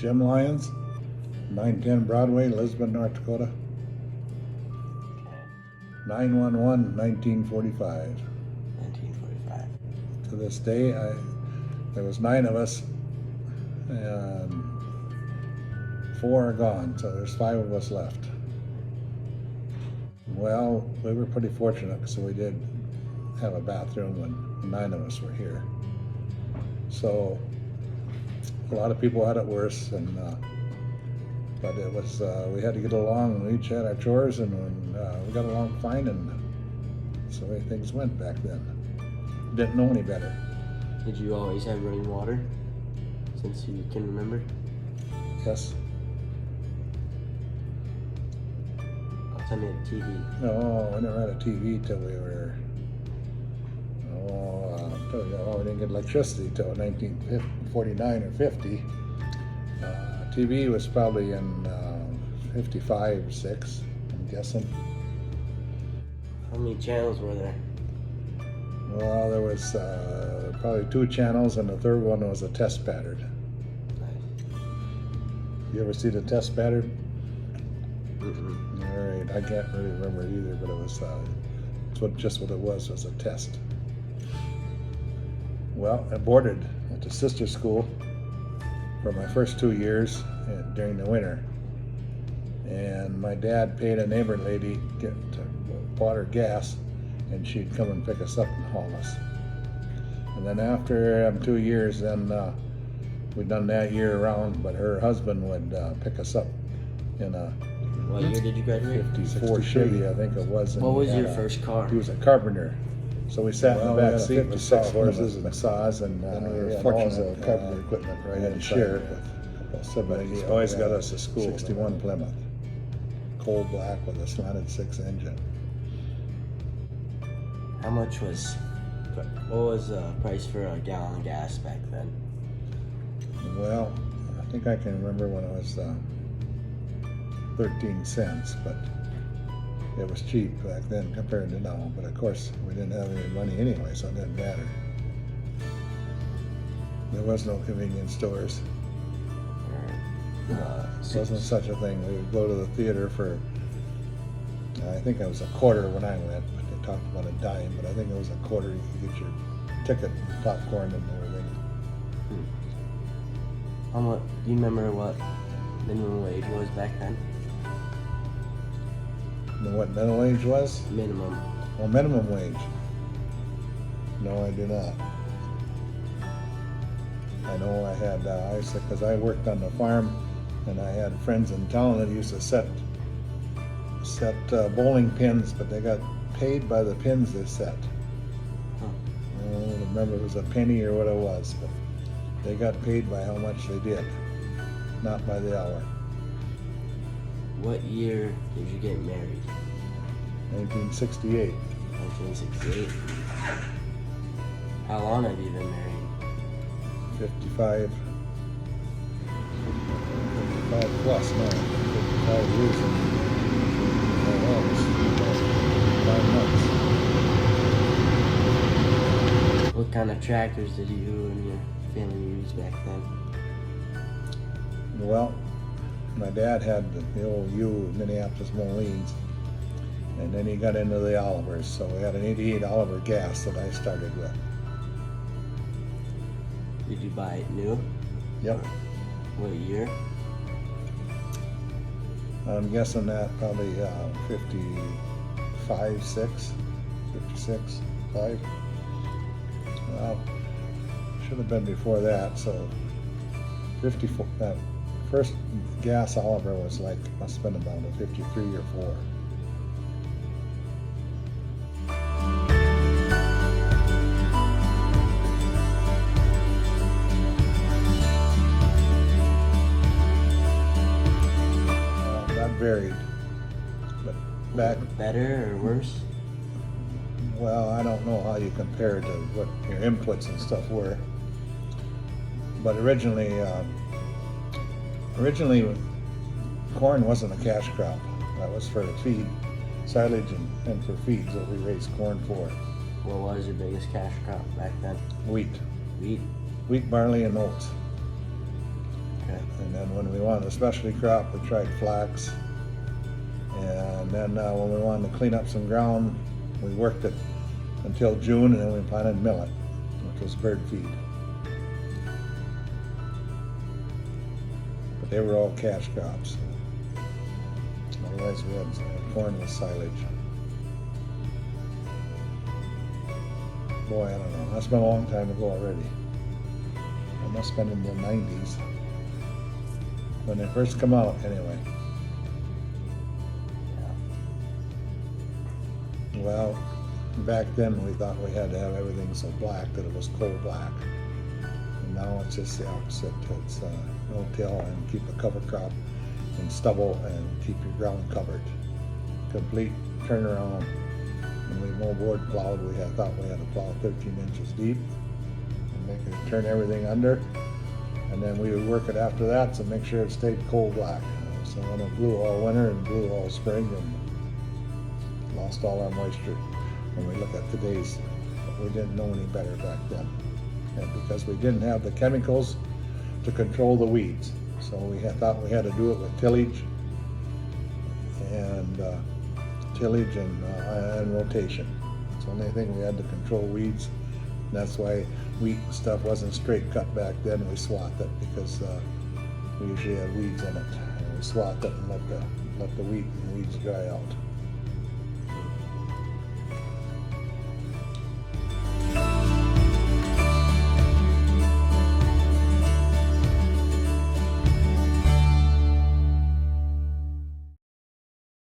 Jim Lyons, 910 Broadway, Lisbon, North Dakota. 911, 1945. 1945. To this day, there was 9 of us, and 4 are gone, so there's 5 of us left. Well, we were pretty fortunate, so we did have a bathroom when 9 of us were here. So a lot of people had it worse, and but it was we had to get along. We each had our chores, and we got along fine, and that's the way things went back then. Didn't know any better. Did you always have running water since you can remember? Yes. Tell me a TV. No, we never had a TV till we were, we didn't get electricity till 1949 or 50. TV was probably in 55, 6, I'm guessing. How many channels were there? Well, there was probably 2 channels, and the third one was a test pattern. Nice. You ever see the test pattern? Mm-mm. All right, I can't really remember it either, but it was just what it was a test. Well, I boarded at the sister school for my first 2 years during the winter, and my dad paid a neighbor lady to bought her gas, and she'd come and pick us up and haul us. And then after 2 years, then we'd done that year round, but her husband would pick us up in a What year did you graduate? 54 Chevy, I think it was. What was your first car? He was a carpenter. So we sat in the back seat with sawhorses and saws, and we were fortunate carpenter equipment right in share with. But he always got us a school. 61 Plymouth, coal black with a slanted 6 engine. What was the price for a gallon of gas back then? Well, I think I can remember when it was 13 cents, but it was cheap back then compared to now. But of course, we didn't have any money anyway, so it didn't matter. There was no convenience stores. Wasn't such a thing. We would go to the theater for, I think it was a quarter when I went, but they talked about a dime, but I think it was a quarter. You could get your ticket, popcorn, and everything. Do you remember what minimum wage was back then? You know what minimum wage was? Minimum. Well, minimum wage. No, I do not. I know I had, because I worked on the farm, and I had friends in town that used to set bowling pins, but they got paid by the pins they set. Huh. I don't remember if it was a penny or what it was, but they got paid by how much they did, not by the hour. What year did you get married? 1968. 1968. How long have you been married? 55 plus now. 55 years and almost 5 months. What kind of tractors did you and your family use back then? Well, my dad had the old Minneapolis Molines, and then he got into the Olivers, so we had an 88 Oliver gas that I started with. Did you buy it new? Yep. What year? I'm guessing that probably 55, 6, 56, 5. Well, should have been before that, so 54. That first gas Oliver was must have been about a 53 or 4. Varied, but back better or worse? Well, I don't know how you compare it to what your inputs and stuff were, but originally corn wasn't a cash crop. That was for feed, silage, and for feeds that we raised corn for. What was your biggest cash crop back then? Wheat, Wheat. barley, and oats. Okay. And then wanted a specialty crop, we tried flax. And then when we wanted to clean up some ground, we worked it until June, and then we planted millet, which was bird feed. But they were all cash crops. Otherwise we had corn with silage. Boy, I don't know. That's been a long time ago already. I must have been in the 90s. When they first come out, anyway. Well, back then we thought we had to have everything so black that it was coal black. And now it's just the opposite. It's no-till and keep a cover crop and stubble and keep your ground covered. Complete turnaround. When we moldboard plowed, we thought we had to plow 13 inches deep and make it turn everything under. And then we would work it after that to make sure it stayed coal black. So when it blew all winter and blew all spring and lost all our moisture. When we look at today's, we didn't know any better back then. And because we didn't have the chemicals to control the weeds. So we thought we had to do it with tillage and rotation. It's the only thing we had to control weeds. And that's why wheat and stuff wasn't straight cut back then. We swathed it because we usually had weeds in it. And we swathed it and let the wheat and weeds dry out.